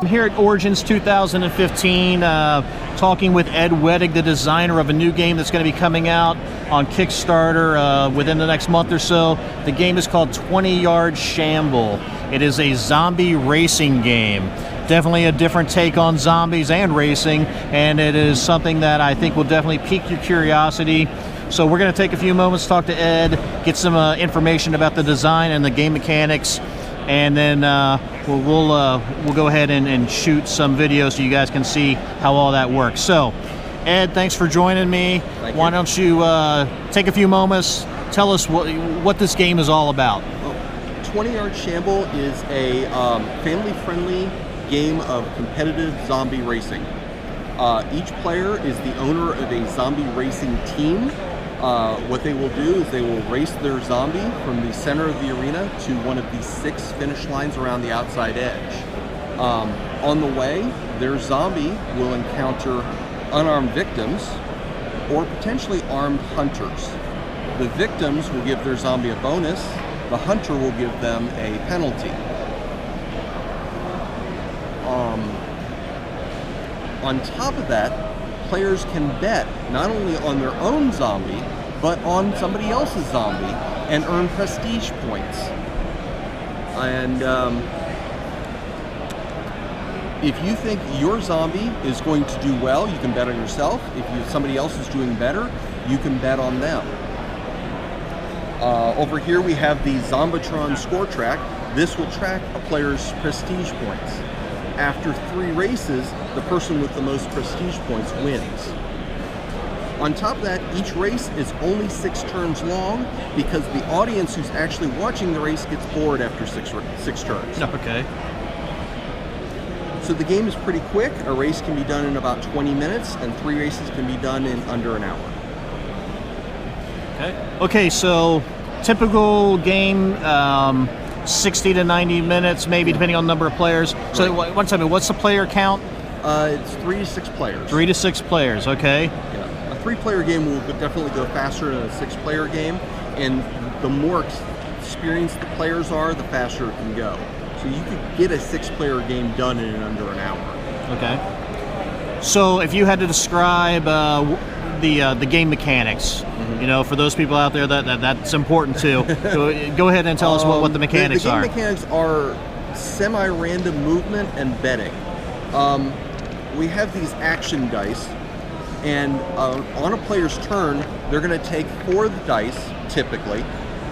I'm here at Origins 2015, talking with Ed Wedig, the designer of a new game that's going to be coming out on Kickstarter within the next month or so. The game is called 20 Yard Shamble. It is a zombie racing game. Definitely a different take on zombies and racing, and it is something that I think will definitely pique your curiosity. So we're going to take a few moments to talk to Ed, get some information about the design and the game mechanics, and then we'll go ahead and shoot some videos so you guys can see how all that works. So, Ed, thanks for joining me. Why don't you take a few moments, tell us what this game is all about. 20 Yard Shamble is a family-friendly game of competitive zombie racing. Each player is the owner of a zombie racing team. What they will do is they will race their zombie from the center of the arena to one of the 6 finish lines around the outside edge. On the way, their zombie will encounter unarmed victims or potentially armed hunters. The victims will give their zombie a bonus. The hunter will give them a penalty. On top of that, players can bet not only on their own zombie, but on somebody else's zombie and earn prestige points. And if you think your zombie is going to do well, you can bet on yourself. If somebody else is doing better, you can bet on them. Over here we have the Zombitron score track. This will track a player's prestige points. After 3 races, the person with the most prestige points wins. On top of that, each race is only 6 turns long because the audience who's actually watching the race gets bored after 6 turns. Okay. So the game is pretty quick. A race can be done in about 20 minutes, and 3 races can be done in under an hour. Okay, so typical game, 60 to 90 minutes, maybe, depending on the number of players. So what's the player count? It's 3 to 6 players. 3 to 6 players, okay. Yeah. A 3-player game will definitely go faster than a 6-player game, and the more experienced the players are, the faster it can go. So you could get a 6-player game done in under an hour. Okay. So if you had to describe the game mechanics, you know, for those people out there that's important too. Go ahead and tell us what the mechanics are. The game mechanics are semi-random movement and betting. We have these action dice, and on a player's turn, they're going to take 4 of the dice, typically,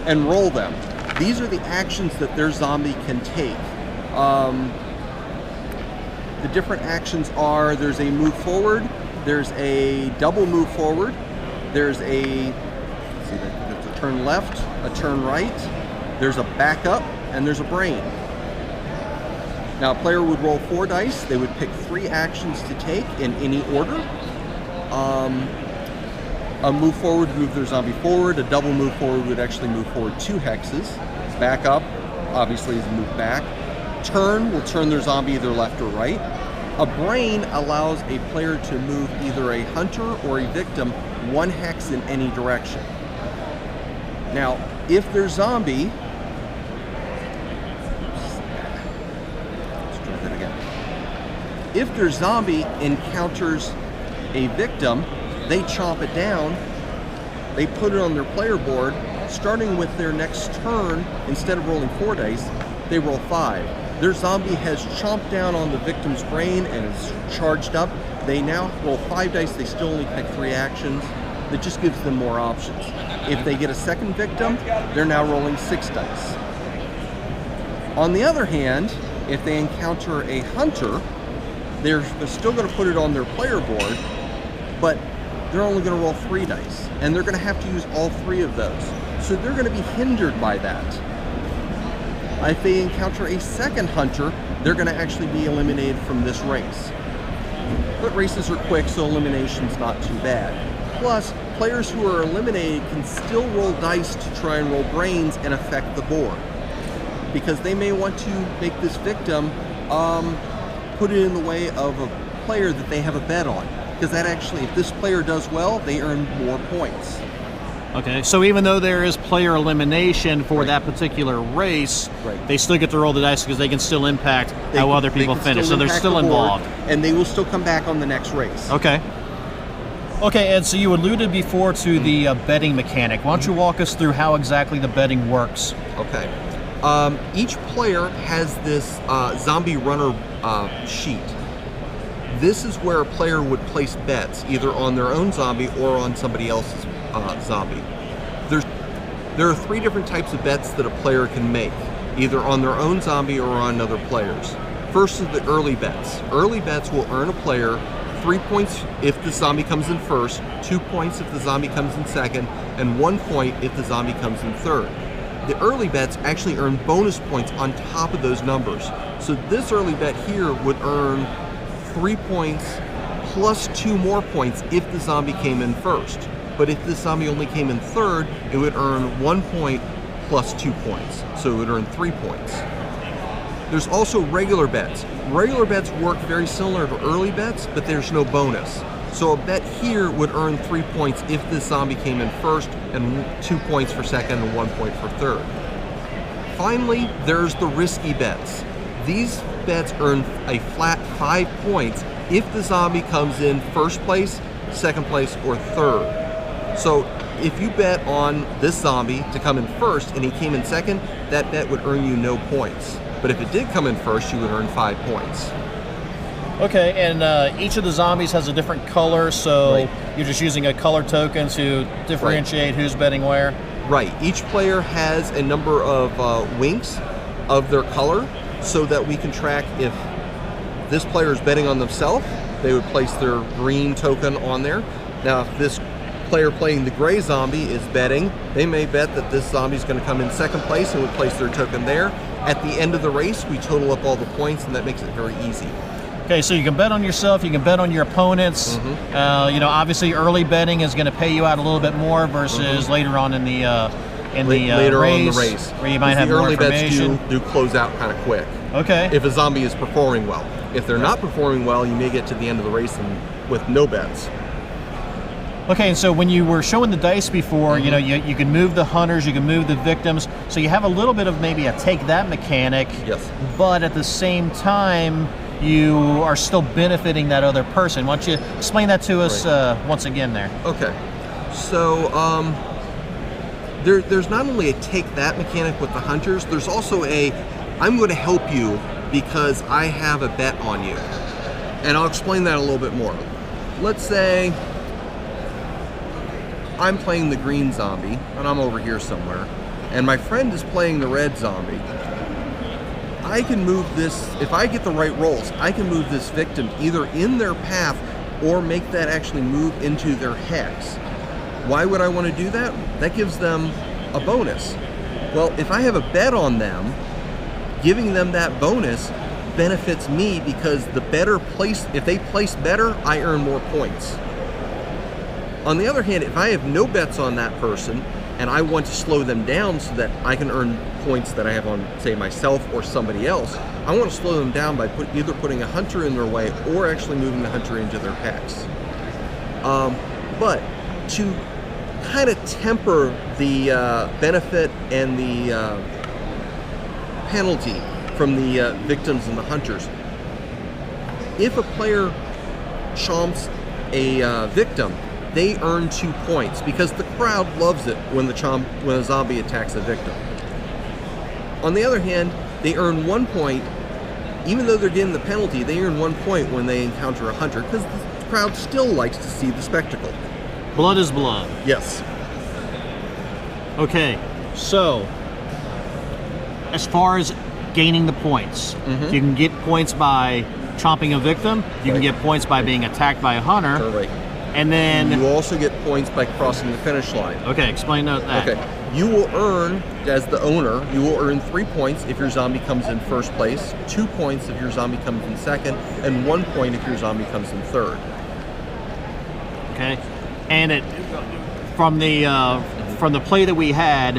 and roll them. These are the actions that their zombie can take. The different actions are, there's a move forward, there's a double move forward, there's a turn left, a turn right, there's a back up, and there's a brain. Now a player would roll 4 dice. They would pick 3 actions to take in any order. A move forward would move their zombie forward. A double move forward would actually move forward 2 hexes. Back up, obviously, is a move back. Turn will turn their zombie either left or right. A brain allows a player to move either a hunter or a victim 1 hex in any direction. Now, if their zombie, if their zombie encounters a victim, they chomp it down, they put it on their player board, starting with their next turn, instead of rolling 4 dice, they roll 5. Their zombie has chomped down on the victim's brain and is charged up. They now roll 5 dice, they still only pick 3 actions. That just gives them more options. If they get a second victim, they're now rolling 6 dice. On the other hand, if they encounter a hunter, they're still going to put it on their player board, but they're only going to roll 3 dice, and they're going to have to use all 3 of those. So they're going to be hindered by that. If they encounter a second hunter, they're going to actually be eliminated from this race. But races are quick, so elimination's not too bad. Plus, players who are eliminated can still roll dice to try and roll brains and affect the board. Because they may want to make this victim put it in the way of a player that they have a bet on. Because that actually, if this player does well, they earn more points. Okay, so even though there is player elimination for that particular race, they still get to roll the dice because they can still impact how other people finish. So they're still involved. And they will still come back on the next race. Okay. Okay, Ed, so you alluded before to the betting mechanic. Why don't you walk us through how exactly the betting works? Okay. Each player has this zombie runner sheet. This is where a player would place bets, either on their own zombie or on somebody else's zombie. There are 3 different types of bets that a player can make, either on their own zombie or on other players. First is the early bets. Early bets will earn a player 3 points if the zombie comes in first, 2 points if the zombie comes in second, and 1 point if the zombie comes in third. The early bets actually earn bonus points on top of those numbers. So this early bet here would earn 3 points plus 2 more points if the zombie came in first. But if the zombie only came in third, it would earn 1 point plus 2 points. So it would earn 3 points. There's also regular bets. Regular bets work very similar to early bets, but there's no bonus. So a bet here would earn 3 points if the zombie came in first, and 2 points for second and 1 point for third. Finally, there's the risky bets. These bets earn a flat 5 points if the zombie comes in first place, second place, or third. So if you bet on this zombie to come in first and he came in second, that bet would earn you no points. But if it did come in first, you would earn 5 points. Okay, and each of the zombies has a different color, so you're just using a color token to differentiate who's betting where? Right. Each player has a number of winks of their color so that we can track if this player is betting on themselves, they would place their green token on there. Now, if this player playing the gray zombie is betting, they may bet that this zombie is going to come in second place and would place their token there. At the end of the race, we total up all the points, and that makes it very easy. Okay, so you can bet on yourself, you can bet on your opponents. Obviously early betting is going to pay you out a little bit more versus later on in the race, where you might have more information. Early bets do close out kind of quick. Okay. If a zombie is performing well. If they're not performing well, you may get to the end of the race with no bets. Okay, and so when you were showing the dice before, you can move the hunters, you can move the victims, so you have a little bit of maybe a take that mechanic. Yes. But at the same time, you are still benefiting that other person. Why don't you explain that to us once again there? Okay. So there's not only a take that mechanic with the hunters, there's also I'm going to help you because I have a bet on you. And I'll explain that a little bit more. Let's say I'm playing the green zombie, and I'm over here somewhere, and my friend is playing the red zombie. I can move this, if I get the right rolls, I can move this victim either in their path or make that actually move into their hex. Why would I want to do that? That gives them a bonus. Well, if I have a bet on them, giving them that bonus benefits me because the better place, if they place better, I earn more points. On the other hand, if I have no bets on that person and I want to slow them down so that I can earn points that I have on, say, myself or somebody else, I want to slow them down by either putting a hunter in their way or actually moving the hunter into their hex. But to kind of temper the benefit and the penalty from the victims and the hunters, if a player chomps a victim, they earn 2 points because the crowd loves it when a zombie attacks a victim. On the other hand, they earn 1 point, even though they're getting the penalty, they earn 1 point when they encounter a hunter because the crowd still likes to see the spectacle. Blood is blood. Yes. Okay, so as far as gaining the points, you can get points by chomping a victim, you can get points by being attacked by a hunter. Right. And then you also get points by crossing the finish line. Okay, explain that. Okay. You will earn, as the owner, you will earn 3 points if your zombie comes in first place, 2 points if your zombie comes in second, and 1 point if your zombie comes in third. Okay. And from the play that we had,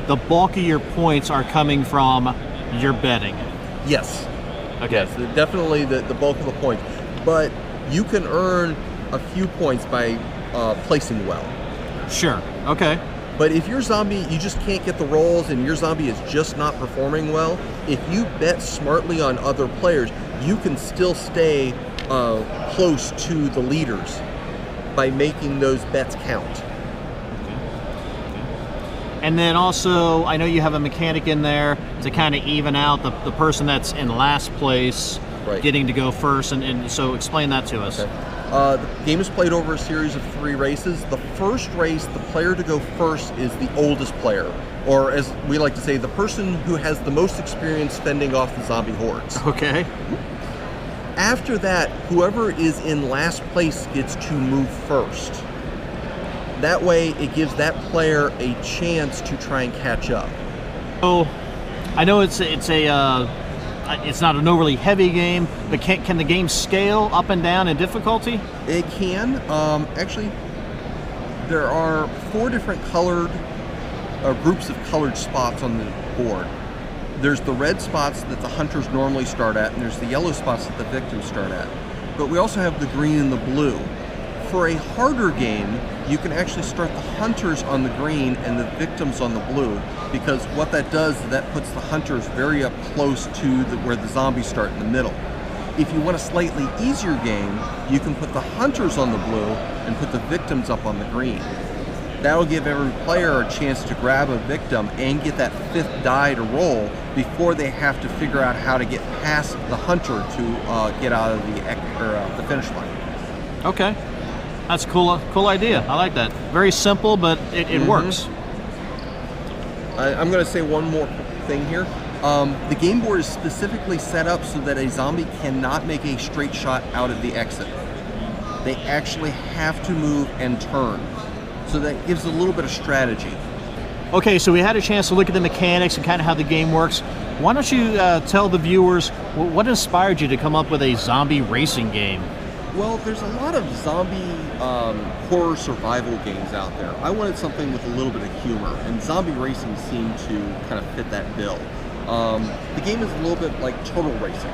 the bulk of your points are coming from your betting. Yes. Okay. Yes, definitely the bulk of the points. But you can earn a few points by placing well. Sure. Okay. But if your zombie, you just can't get the rolls and your zombie is just not performing well, if you bet smartly on other players, you can still stay close to the leaders by making those bets count. And then also, I know you have a mechanic in there to kind of even out the person that's in last place getting to go first, and so explain that to us. Okay. The game is played over a series of 3 races. The first race, the player to go first is the oldest player, or as we like to say, the person who has the most experience fending off the zombie hordes. Okay. After that, whoever is in last place gets to move first. That way, it gives that player a chance to try and catch up. So, I know it's not an overly heavy game, but can the game scale up and down in difficulty? It can. Actually, there are 4 different colored groups of colored spots on the board. There's the red spots that the hunters normally start at, and there's the yellow spots that the victims start at. But we also have the green and the blue. For a harder game, you can actually start the hunters on the green and the victims on the blue, because what that does is that puts the hunters very up close to where the zombies start in the middle. If you want a slightly easier game, you can put the hunters on the blue and put the victims up on the green. That'll give every player a chance to grab a victim and get that 5th die to roll before they have to figure out how to get past the hunter to get out of the finish line. Okay. That's a cool idea. I like that. Very simple, but it works. I'm going to say one more thing here. The game board is specifically set up so that a zombie cannot make a straight shot out of the exit. They actually have to move and turn. So that gives a little bit of strategy. Okay, so we had a chance to look at the mechanics and kind of how the game works. Why don't you tell the viewers what inspired you to come up with a zombie racing game? Well, there's a lot of zombie horror survival games out there. I wanted something with a little bit of humor, and zombie racing seemed to kind of fit that bill. The game is a little bit like turtle racing.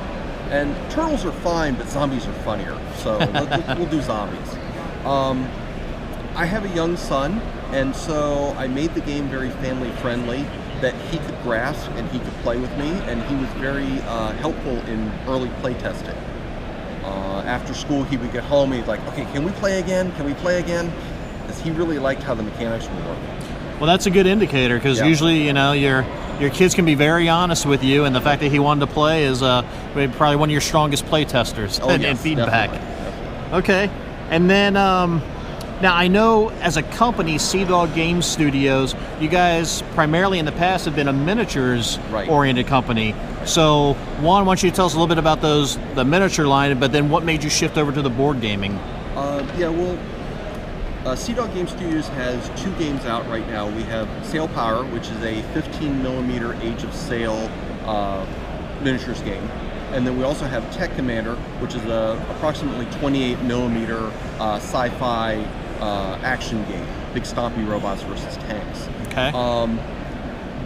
And turtles are fine, but zombies are funnier. So we'll do zombies. I have a young son, and so I made the game very family friendly, that he could grasp and he could play with me, and he was very helpful in early play testing. After school, he would get home and he'd like, okay, can we play again? Can we play again? Because he really liked how the mechanics were working. Well, that's a good indicator, because usually, your kids can be very honest with you, and the fact that he wanted to play is probably one of your strongest play testers and feedback. Definitely. Okay, and then now I know as a company, Sea Dog Game Studios, you guys primarily in the past have been a miniatures oriented company. So why don't you tell us a little bit about the miniature line, but then what made you shift over to the board gaming? Sea Dog Game Studios has 2 games out right now. We have Sail Power, which is a 15mm Age of Sail miniatures game. And then we also have Tech Commander, which is a approximately 28mm sci-fi action game. Big stompy robots versus tanks. Okay.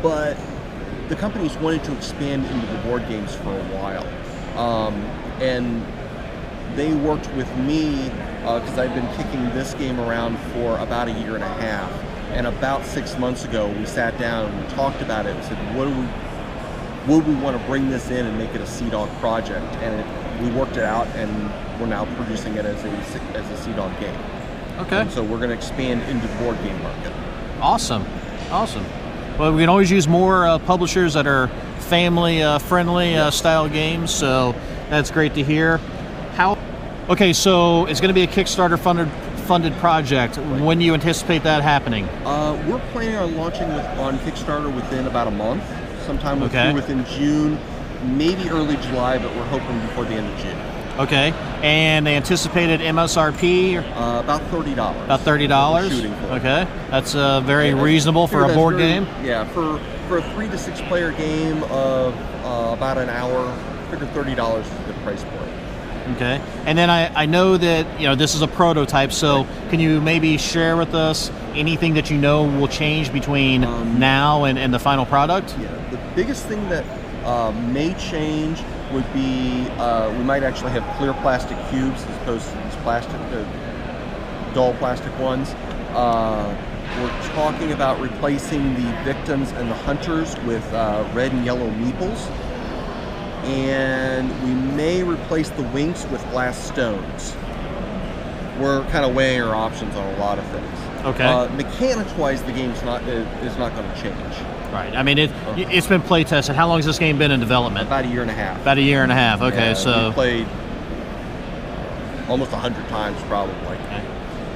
But the company's wanted to expand into the board games for a while. And they worked with me because I've been kicking this game around for about a year and a half. And about 6 months ago, we sat down and we talked about it and said, would we want to bring this in and make it a Sea Dog project? And we worked it out, and we're now producing it as a Sea Dog game. Okay. And so we're going to expand into the board game market. Awesome. Well, we can always use more publishers that are family-friendly style games, so that's great to hear. Okay, so it's going to be a Kickstarter funded project. Right. When do you anticipate that happening? We're planning on launching on Kickstarter within about a month. Sometime within June, maybe early July, but we're hoping before the end of June. Okay, and the anticipated MSRP? About $30. About $30? Shooting for. Okay, that's very reasonable for a board game? Yeah, for a 3 to 6 player game of about an hour, I figure $30 is a good price point. Okay, and then I know that this is a prototype, so can you maybe share with us anything that will change between now and the final product? Yeah, the biggest thing that may change would be we might actually have clear plastic cubes as opposed to these dull plastic ones. We're talking about replacing the victims and the hunters with red and yellow meeples. And we may replace the winks with glass stones. We're kind of weighing our options on a lot of things. Okay. Mechanics-wise, the game's is not going to change. Right. I mean, it's been play tested. How long has this game been in development? About a year and a half. About a year and a half. Okay, Yeah, so we played almost 100 times, probably. Okay.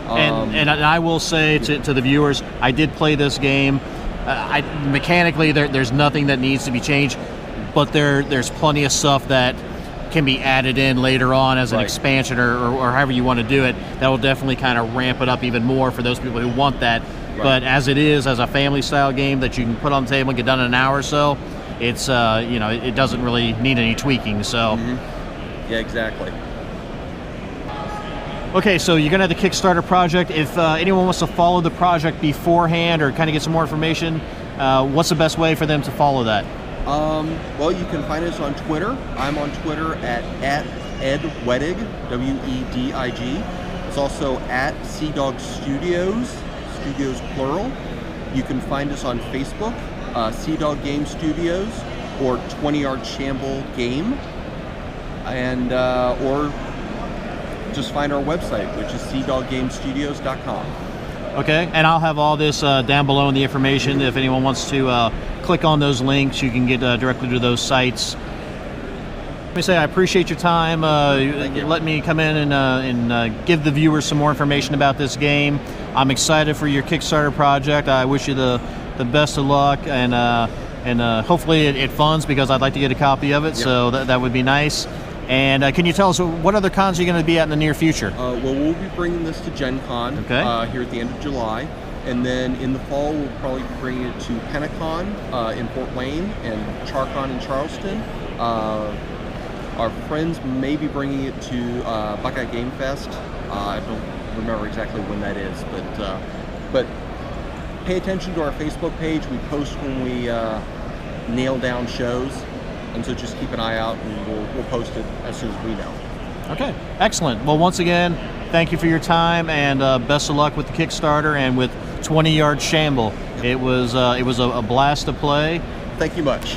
And I will say to the viewers, I did play this game. Mechanically, there's nothing that needs to be changed, but there's plenty of stuff that can be added in later on as an expansion or however you want to do it. That will definitely kind of ramp it up even more for those people who want that. Right. But as it is, as a family-style game that you can put on the table and get done in an hour or so, it's it doesn't really need any tweaking. So, yeah, exactly. Okay, so you're going to have the Kickstarter project. If anyone wants to follow the project beforehand or kind of get some more information, what's the best way for them to follow that? Well, you can find us on Twitter. I'm on Twitter at edwedig, W-E-D-I-G. It's also at Sea Dog Studios, Studios plural. You can find us on Facebook, Sea Dog Game Studios, or 20 Yard Shamble Game, and or just find our website, which is seadoggamestudios.com. Okay, and I'll have all this down below in the information. If anyone wants to click on those links, you can get directly to those sites. Let me say I appreciate your time. Let me come in and give the viewers some more information about this game. I'm excited for your Kickstarter project. I wish you the best of luck, and hopefully it funds, because I'd like to get a copy of it. Yep. So that would be nice. And can you tell us what other cons are you going to be at in the near future? Well, we'll be bringing this to Gen Con here at the end of July. And then in the fall, we'll probably be bringing it to Pentacon in Fort Wayne and CharCon in Charleston. Our friends may be bringing it to Buckeye Game Fest. I don't remember exactly when that is, but pay attention to our Facebook page. We post when we nail down shows. And so just keep an eye out, and we'll post it as soon as we know. Okay, excellent. Well, once again, thank you for your time, and best of luck with the Kickstarter and with 20 Yard Shamble. It was a blast to play. Thank you much.